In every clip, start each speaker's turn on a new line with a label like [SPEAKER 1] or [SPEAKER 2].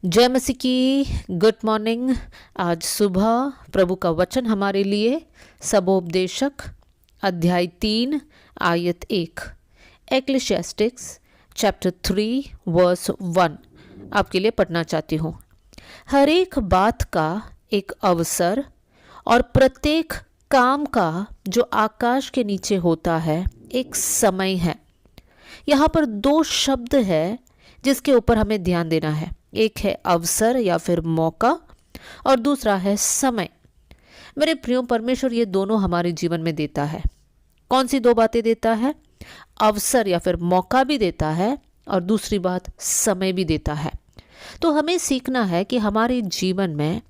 [SPEAKER 1] जय मसीह की गुड मॉर्निंग। आज सुबह प्रभु का वचन हमारे लिए सबोपदेशक अध्याय 3 आयत 1 एक्लेशियास्टिक्स चैप्टर 3 वर्स 1 आपके लिए पढ़ना चाहती हूँ। हर एक बात का एक अवसर और प्रत्येक काम का जो आकाश के नीचे होता है एक समय है। यहाँ पर दो शब्द है जिसके ऊपर हमें ध्यान देना है। एक है अवसर या फिर मौका और दूसरा है समय। मेरे प्रियो, परमेश्वर ये दोनों हमारे जीवन में देता है। कौन सी दो बातें देता है? अवसर या फिर मौका भी देता है और दूसरी बात समय भी देता है। तो हमें सीखना है कि हमारे जीवन में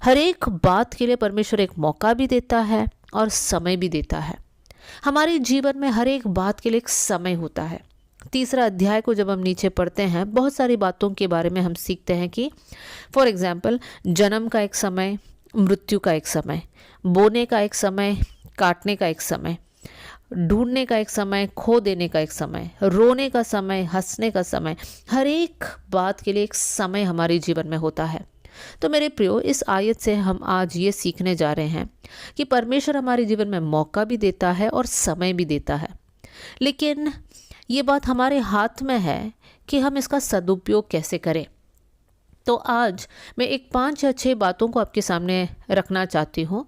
[SPEAKER 1] हर एक बात के लिए परमेश्वर एक मौका भी देता है और समय भी देता है। हमारे जीवन में हर एक बात के लिए एक समय होता है। तीसरा अध्याय को जब हम नीचे पढ़ते हैं, बहुत सारी बातों के बारे में हम सीखते हैं कि फॉर एग्जाम्पल जन्म का एक समय, मृत्यु का एक समय, बोने का एक समय, काटने का एक समय, ढूंढने का एक समय, खो देने का एक समय, रोने का समय, हंसने का समय। हर एक बात के लिए एक समय हमारे जीवन में होता है। तो मेरे प्रियो, इस आयत से हम आज ये सीखने जा रहे हैं कि परमेश्वर हमारे जीवन में मौका भी देता है और समय भी देता है, लेकिन ये बात हमारे हाथ में है कि हम इसका सदुपयोग कैसे करें। तो आज मैं एक 5 या 6 बातों को आपके सामने रखना चाहती हूँ।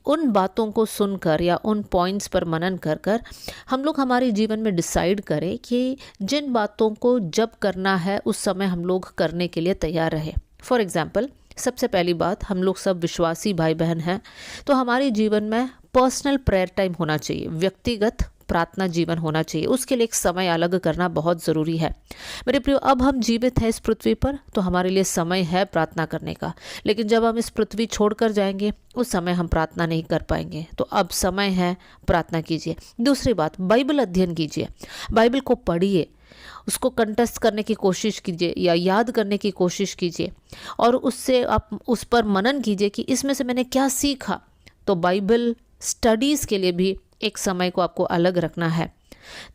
[SPEAKER 1] उन बातों को सुनकर या उन पॉइंट्स पर मनन कर कर हम लोग हमारे जीवन में डिसाइड करें कि जिन बातों को जब करना है उस समय हम लोग करने के लिए तैयार रहे। फॉर एग्जाम्पल, सबसे पहली बात, हम लोग सब विश्वासी भाई बहन हैं, तो हमारे जीवन में पर्सनल प्रेयर टाइम होना चाहिए, व्यक्तिगत प्रार्थना जीवन होना चाहिए। उसके लिए एक समय अलग करना बहुत ज़रूरी है। मेरे प्रियो, अब हम जीवित हैं इस पृथ्वी पर तो हमारे लिए समय है प्रार्थना करने का, लेकिन जब हम इस पृथ्वी छोड़कर जाएंगे उस समय हम प्रार्थना नहीं कर पाएंगे। तो अब समय है, प्रार्थना कीजिए। दूसरी बात, बाइबल अध्ययन कीजिए, बाइबल को पढ़िए, उसको कंठस्थ करने की कोशिश कीजिए या याद करने की कोशिश कीजिए और उससे आप उस पर मनन कीजिए कि इसमें से मैंने क्या सीखा। तो बाइबल स्टडीज़ के लिए भी एक समय को आपको अलग रखना है।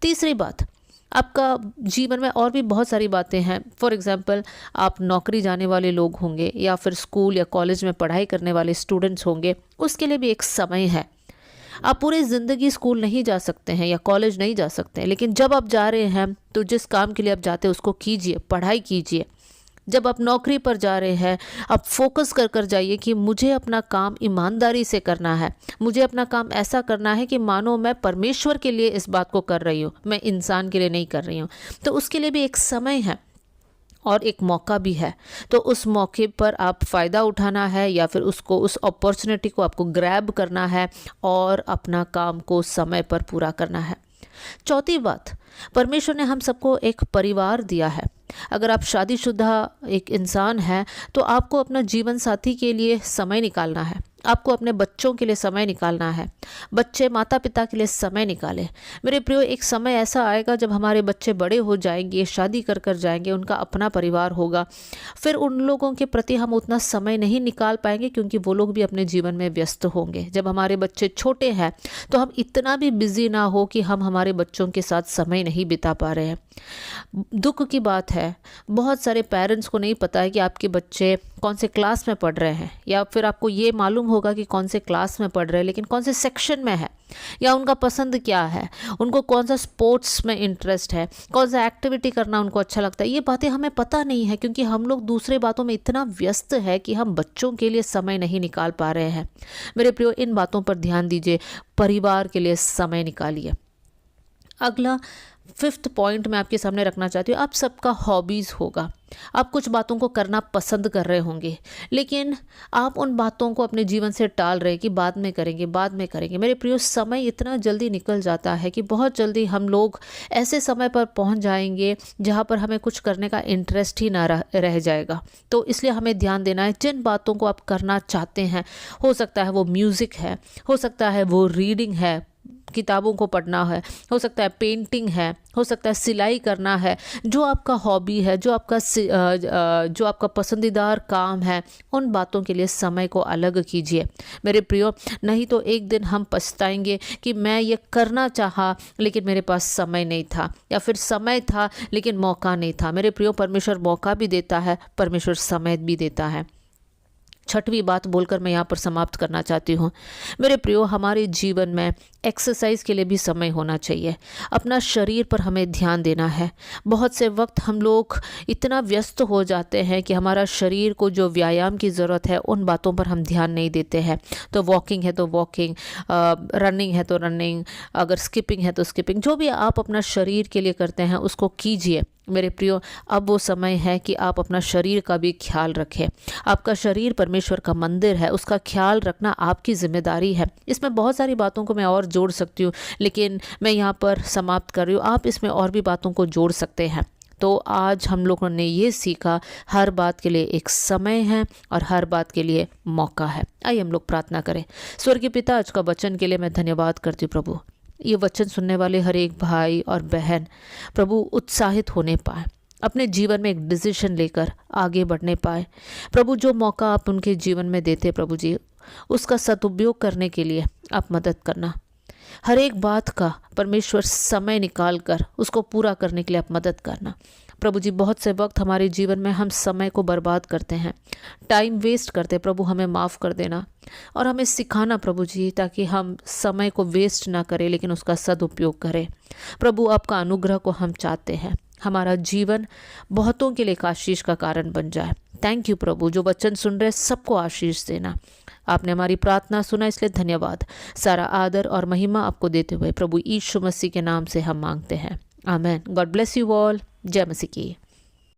[SPEAKER 1] तीसरी बात, आपका जीवन में और भी बहुत सारी बातें हैं। फॉर एग्जांपल, आप नौकरी जाने वाले लोग होंगे या फिर स्कूल या कॉलेज में पढ़ाई करने वाले स्टूडेंट्स होंगे, उसके लिए भी एक समय है। आप पूरी ज़िंदगी स्कूल नहीं जा सकते हैं या कॉलेज नहीं जा सकते हैं, लेकिन जब आप जा रहे हैं तो जिस काम के लिए आप जाते हैं उसको कीजिए, पढ़ाई कीजिए। जब आप नौकरी पर जा रहे हैं, आप फोकस कर कर जाइए कि मुझे अपना काम ईमानदारी से करना है, मुझे अपना काम ऐसा करना है कि मानो मैं परमेश्वर के लिए इस बात को कर रही हूँ, मैं इंसान के लिए नहीं कर रही हूँ। तो उसके लिए भी एक समय है और एक मौका भी है। तो उस मौके पर आप फ़ायदा उठाना है या फिर उसको, उस अपॉर्चुनिटी को आपको ग्रैब करना है और अपना काम को समय पर पूरा करना है। चौथी बात, परमेश्वर ने हम सबको एक परिवार दिया है। अगर आप शादीशुदा एक इंसान हैं तो आपको अपना जीवन साथी के लिए समय निकालना है, आपको अपने बच्चों के लिए समय निकालना है, बच्चे माता पिता के लिए समय निकालें। मेरे प्रियो, एक समय ऐसा आएगा जब हमारे बच्चे बड़े हो जाएंगे, शादी कर कर जाएंगे, उनका अपना परिवार होगा, फिर उन लोगों के प्रति हम उतना समय नहीं निकाल पाएंगे क्योंकि वो लोग भी अपने जीवन में व्यस्त होंगे। जब हमारे बच्चे छोटे हैं तो हम इतना भी बिजी ना हो कि हम हमारे बच्चों के साथ समय नहीं बिता पा रहे हैं। दुख की बात है, बहुत सारे पेरेंट्स को नहीं पता है कि आपके बच्चे कौन से क्लास में पढ़ रहे हैं, या फिर आपको ये मालूम होगा कि कौन से क्लास में पढ़ रहे हैं लेकिन कौन से सेक्शन में है, या उनका पसंद क्या है, उनको कौन सा स्पोर्ट्स में इंटरेस्ट है, कौन सा एक्टिविटी करना उनको अच्छा लगता है। ये बातें हमें पता नहीं है क्योंकि हम लोग दूसरे बातों में इतना व्यस्त है कि हम बच्चों के लिए समय नहीं निकाल पा रहे हैं। मेरे प्रियो, इन बातों पर ध्यान दीजिए, परिवार के लिए समय निकालिए। अगला 5th पॉइंट मैं आपके सामने रखना चाहती हूँ। आप सबका हॉबीज़ होगा, आप कुछ बातों को करना पसंद कर रहे होंगे, लेकिन आप उन बातों को अपने जीवन से टाल रहे कि बाद में करेंगे, बाद में करेंगे। मेरे प्रियो, समय इतना जल्दी निकल जाता है कि बहुत जल्दी हम लोग ऐसे समय पर पहुंच जाएंगे जहां पर हमें कुछ करने का इंटरेस्ट ही ना रह जाएगा। तो इसलिए हमें ध्यान देना है, जिन बातों को आप करना चाहते हैं, हो सकता है वो म्यूज़िक है, हो सकता है वो रीडिंग है, किताबों को पढ़ना है, हो सकता है पेंटिंग है, हो सकता है सिलाई करना है, जो आपका हॉबी है, जो आपका पसंदीदार काम है, उन बातों के लिए समय को अलग कीजिए मेरे प्रियो। नहीं तो एक दिन हम पछताएंगे कि मैं ये करना चाहा लेकिन मेरे पास समय नहीं था, या फिर समय था लेकिन मौका नहीं था। मेरे प्रियो, परमेश्वर मौका भी देता है, परमेश्वर समय भी देता है। छठवीं बात बोलकर मैं यहाँ पर समाप्त करना चाहती हूँ मेरे प्रियो, हमारे जीवन में एक्सरसाइज के लिए भी समय होना चाहिए। अपना शरीर पर हमें ध्यान देना है। बहुत से वक्त हम लोग इतना व्यस्त हो जाते हैं कि हमारा शरीर को जो व्यायाम की ज़रूरत है उन बातों पर हम ध्यान नहीं देते हैं। तो वॉकिंग है तो वॉकिंग, रनिंग है तो रनिंग, अगर स्किपिंग है तो स्किपिंग, जो भी आप अपना शरीर के लिए करते हैं उसको कीजिए मेरे प्रियो। अब वो समय है कि आप अपना शरीर का भी ख्याल रखें। आपका शरीर परमेश्वर का मंदिर है, उसका ख्याल रखना आपकी जिम्मेदारी है। इसमें बहुत सारी बातों को मैं और जोड़ सकती हूँ, लेकिन मैं यहाँ पर समाप्त कर रही हूँ। आप इसमें और भी बातों को जोड़ सकते हैं। तो आज हम लोगों ने ये सीखा, हर बात के लिए एक समय है और हर बात के लिए मौका है। आइए हम लोग प्रार्थना करें। स्वर्गीय पिता, आज का वचन के लिए मैं धन्यवाद करती हूँ प्रभु। ये वचन सुनने वाले हर एक भाई और बहन प्रभु उत्साहित होने पाए, अपने जीवन में एक डिसीजन लेकर आगे बढ़ने पाए। प्रभु, जो मौका आप उनके जीवन में देते प्रभु जी, उसका सदुपयोग करने के लिए आप मदद करना। हर एक बात का परमेश्वर समय निकाल कर उसको पूरा करने के लिए आप मदद करना प्रभु जी। बहुत से वक्त हमारे जीवन में हम समय को बर्बाद करते हैं, टाइम वेस्ट करते। प्रभु, हमें माफ़ कर देना और हमें सिखाना प्रभु जी, ताकि हम समय को वेस्ट ना करें लेकिन उसका सदुपयोग करें। प्रभु, आपका अनुग्रह को हम चाहते हैं, हमारा जीवन बहुतों के लिए एक आशीष का कारण बन जाए। थैंक यू प्रभु, जो वचन सुन रहे सबको आशीष देना। आपने हमारी प्रार्थना सुना, इसलिए धन्यवाद। सारा आदर और महिमा आपको देते हुए प्रभु यीशु मसीह के नाम से हम मांगते हैं, amen. God bless you all. जय मसीह की।